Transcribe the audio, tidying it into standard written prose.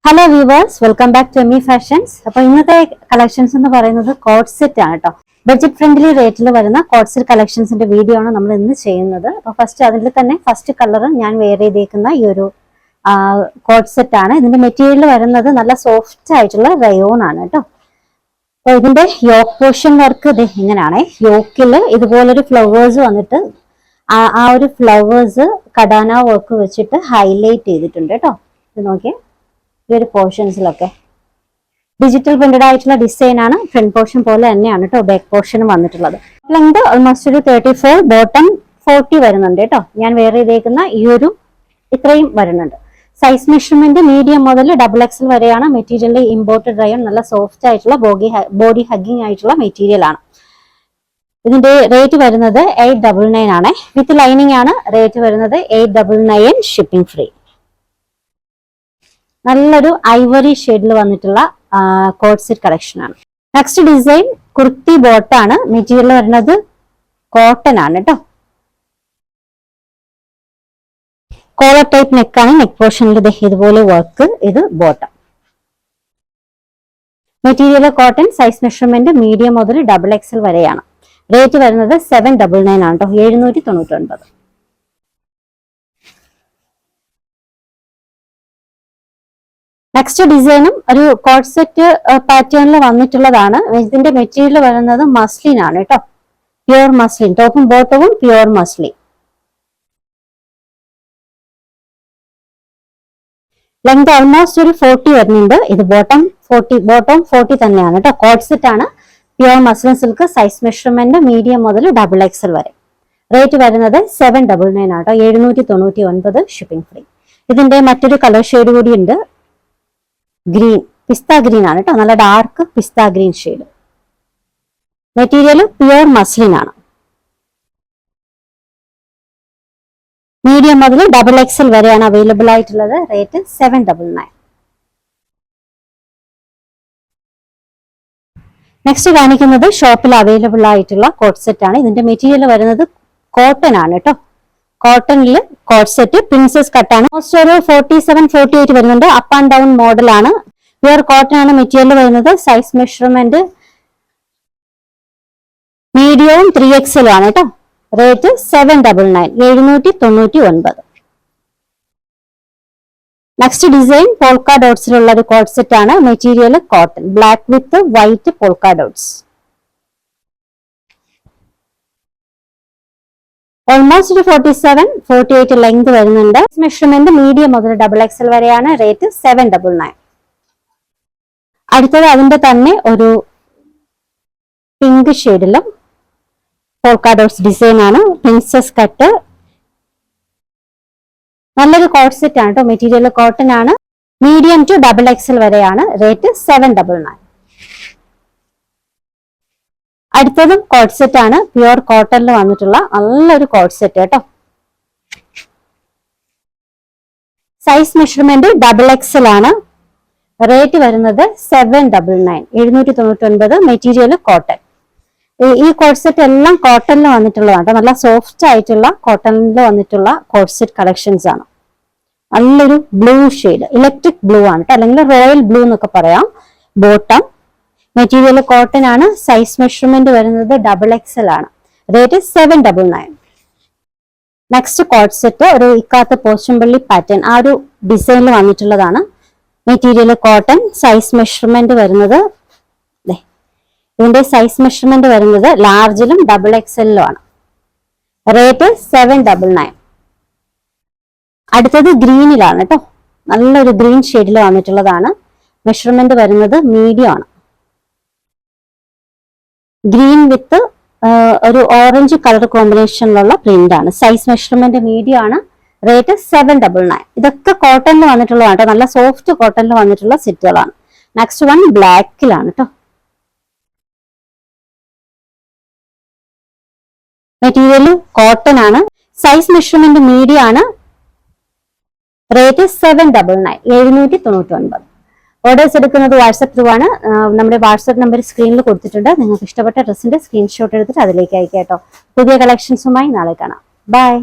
Hello viewers, welcome back to Emi Fashions. അപ്പൊ ഇന്നത്തെ collections എന്ന് പറയുന്നത് കോഡ് സെറ്റ് ആണ് കേട്ടോ. ബഡ്ജറ്റ് ഫ്രണ്ട്ലി റേറ്റിൽ വരുന്ന കോഡ് സെറ്റ് കളക്ഷൻസിന്റെ വീഡിയോ ആണ് നമ്മൾ ഇന്ന് ചെയ്യുന്നത്. അപ്പൊ അതിൽ തന്നെ ഫസ്റ്റ് കളർ ഞാൻ വെയർ ചെയ്തേക്കുന്ന ഈ ഒരു കോഡ് സെറ്റ് ആണ്. ഇതിന്റെ മെറ്റീരിയൽ വരുന്നത് നല്ല സോഫ്റ്റ് ആയിട്ടുള്ള റയോൺ ആണ് കേട്ടോ. അപ്പൊ ഇതിന്റെ യോക്ക് പോർഷൻ വർക്ക് ഇത് ഇങ്ങനെയാണ്. യോക്കില് ഇതുപോലൊരു ഫ്ലവേഴ്സ് വന്നിട്ട് ആ ഒരു ഫ്ലവേഴ്സ് കടാന വർക്ക് വെച്ചിട്ട് ഹൈലൈറ്റ് ചെയ്തിട്ടുണ്ട് കേട്ടോ. ഇത് നോക്കിയേ, ഈ ഒരു പോർഷൻസിലൊക്കെ ഡിജിറ്റൽ പ്രിന്റഡ് ആയിട്ടുള്ള ഡിസൈൻ ആണ്. ഫ്രണ്ട് പോർഷൻ പോലെ തന്നെയാണ് കേട്ടോ ബാക്ക് പോർഷനും വന്നിട്ടുള്ളത്. ലെങ്ത് ഓൾമോസ്റ്റ് ഒരു 34, ബോട്ടം 40 വരുന്നുണ്ട് കേട്ടോ. ഞാൻ വെയർ ചെയ്തേക്കുന്ന ഈ ഒരു ഇത്രയും വരുന്നുണ്ട്. സൈസ് മെഷർമെന്റ് മീഡിയം മുതൽ XXL വരെയാണ്. മെറ്റീരിയൽ ഇമ്പോർട്ടഡ് റയോൺ, നല്ല സോഫ്റ്റ് ആയിട്ടുള്ള ബോഡി ഹഗ്ഗിങ് ആയിട്ടുള്ള മെറ്റീരിയൽ ആണ്. ഇതിന്റെ റേറ്റ് വരുന്നത് 899 ആണ്. വിത്ത് ലൈനിങ് ആണ്. റേറ്റ് വരുന്നത് 899, ഷിപ്പിംഗ് ഫ്രീ. നല്ലൊരു ഐവറി ഷെയ്ഡിൽ വന്നിട്ടുള്ള കോഡ് സെറ്റ് കളക്ഷൻ ആണ്. നെക്സ്റ്റ് ഡിസൈൻ കുർത്തി ബോട്ടാണ്. മെറ്റീരിയൽ വരുന്നത് കോട്ടൺ ആണ് കേട്ടോ. കോളർ ടൈപ്പ് നെക്കാണ്. നെക്ക് പോർഷനിൽ ഇതുപോലെ വർക്ക്. ഇത് bottom. Material cotton. Size measurement medium മുതൽ XXL വരെയാണ്. റേറ്റ് വരുന്നത് 799 ആണ് കേട്ടോ. 799. നെക്സ്റ്റ് ഡിസൈനും ഒരു കോഡ് സെറ്റ് പാറ്റേണിൽ വന്നിട്ടുള്ളതാണ്. ഇതിന്റെ മെറ്റീരിയൽ വരുന്നത് മസ്ലിൻ ആണ് കേട്ടോ. Pure muslin. ടോപ്പും ബോട്ടവും പ്യുവർ മസ്ലിൻ. ലെങ്ത് ഓൾമോസ്റ്റ് ഒരു 40 വരുന്നുണ്ട്. ഇത് ബോട്ടം 40 തന്നെയാണ് കേട്ടോ. കോഡ് സെറ്റ് ആണ്. Pure muslin silk. Size measurement medium മുതൽ XXL വരെ. റേറ്റ് വരുന്നത് 799 ആട്ടോ. 799, ഷിപ്പിംഗ് ഫ്രീ. ഇതിന്റെ മറ്റൊരു കളർ ഷെയ്ഡ് കൂടി ഉണ്ട്. ഗ്രീൻ, പിസ്ത ഗ്രീൻ ആണ് കേട്ടോ. നല്ല ഡാർക്ക് പിസ്ത green shade. Material pure muslin ആണ്. മീഡിയം മുതൽ XXL വരെയാണ് അവൈലബിൾ ആയിട്ടുള്ളത്. റേറ്റ് 799. നെക്സ്റ്റ് കാണിക്കുന്നത് ഷോപ്പിൽ അവൈലബിൾ ആയിട്ടുള്ള കോഡ് സെറ്റ് ആണ്. ഇതിന്റെ മെറ്റീരിയൽ വരുന്നത് കോട്ടൺ ആണ് കേട്ടോ. കോട്ടണിൽ കോഡ് സെറ്റ് പ്രിൻസസ് കട്ടാണ്. ഓൾമോസ്റ്റ് ഒരു 47, 48 വരുന്നുണ്ട്. അപ്പ് ആൻഡ് ഡൗൺ മോഡൽ ആണ്. പ്യുവർ കോട്ടൺ ആണ് മെറ്റീരിയൽ വരുന്നത്. സൈസ് മെഷർമെന്റ് മീഡിയവും 3XL ആണ് കേട്ടോ. റേറ്റ് 799, 799. നെക്സ്റ്റ് ഡിസൈൻ പോൾക്ക ഡോട്ട്സിലുള്ള ഒരു കോഡ് സെറ്റ് ആണ്. Material cotton. Black with white polka dots. Almost 47, 48 length വരുന്നുണ്ട്. മെഷർമെന്റ് മീഡിയം മുതൽ XXL വരെയാണ്. റേറ്റ് 799. അടുത്തത് അതിന്റെ തന്നെ ഒരു പിങ്ക് ഷെയ്ഡിലും പോൾക്ക ഡോട്ട്സ് ഡിസൈൻ ആണ്. Princess cut. നല്ലൊരു കോഡ് സെറ്റ് ആണ് കേട്ടോ. മെറ്റീരിയൽ കോട്ടൺ ആണ്. മീഡിയം ടു XXL വരെയാണ്. റേറ്റ് 799. അടുത്തതും കോഡ് സെറ്റ് ആണ്. പ്യുവർ കോട്ടണിൽ വന്നിട്ടുള്ള നല്ലൊരു കോഡ് സെറ്റ് കേട്ടോ. സൈസ് മെഷർമെന്റ് XXL ആണ്. റേറ്റ് വരുന്നത് 799, 799. Material cotton. ഈ കോഡ് സെറ്റ് എല്ലാം കോട്ടണിൽ വന്നിട്ടുള്ളതാണ്. നല്ല സോഫ്റ്റ് ആയിട്ടുള്ള കോട്ടണിൽ വന്നിട്ടുള്ള കോഡ് സെറ്റ് കളക്ഷൻസ് ആണ്. നല്ലൊരു ബ്ലൂ ഷെയ്ഡ്, ഇലക്ട്രിക് ബ്ലൂ ആണ് കേട്ടോ, അല്ലെങ്കിൽ റോയൽ ബ്ലൂ എന്നൊക്കെ പറയാം. ബോട്ടം. മെറ്റീരിയൽ കോട്ടൺ ആണ്. സൈസ് മെഷർമെന്റ് വരുന്നത് XXL ആണ്. റേറ്റ് 799. നെക്സ്റ്റ് കോഡ് സെറ്റ് ഒരു ഇക്കാത്ത പോച്ചമ്പള്ളി പാറ്റേൺ ആ ഒരു ഡിസൈനിൽ വന്നിട്ടുള്ളതാണ്. Material cotton. സൈസ് മെഷർമെന്റ് വരുന്നത് ഇതിന്റെ സൈസ് മെഷർമെന്റ് വരുന്നത് ലാർജിലും XXL ആണ്. റേറ്റ് 799. അടുത്തത് ഗ്രീനിലാണ് കേട്ടോ. നല്ലൊരു ഗ്രീൻ ഷെയ്ഡിൽ വന്നിട്ടുള്ളതാണ്. മെഷർമെന്റ് വരുന്നത് മീഡിയം ആണ്. ഗ്രീൻ വിത്ത് ഒരു ഓറഞ്ച് കളർ കോമ്പിനേഷനിലുള്ള പ്രിന്റ് ആണ്. സൈസ് മെഷർമെന്റ് മീഡിയം ആണ്. റേറ്റ് 799. ഇതൊക്കെ കോട്ടണിൽ വന്നിട്ടുള്ളതാണ് കേട്ടോ. നല്ല സോഫ്റ്റ് കോട്ടണിൽ വന്നിട്ടുള്ള സെറ്റുകളാണ്. നെക്സ്റ്റ് വൺ ബ്ലാക്കിലാണ് കേട്ടോ. മെറ്റീരിയൽ കോട്ടൺ ആണ്. സൈസ് മെഷർമെന്റ് മീഡിയം ആണ്. റേറ്റ് 799, 799. ഓർഡേഴ്സ് എടുക്കുന്നത് വാട്സ്ആപ്പ് ത്രൂ ആണ്. നമ്മുടെ വാട്സ്ആപ്പ് നമ്പർ സ്ക്രീനിൽ കൊടുത്തിട്ടുണ്ട്. നിങ്ങൾക്ക് ഇഷ്ടപ്പെട്ട ഡ്രസ്സിന്റെ സ്ക്രീൻഷോട്ട് എടുത്തിട്ട് അതിലേക്ക് അയക്കാം കേട്ടോ. പുതിയ കളക്ഷൻസുമായി നാളെ കാണാം. ബൈ.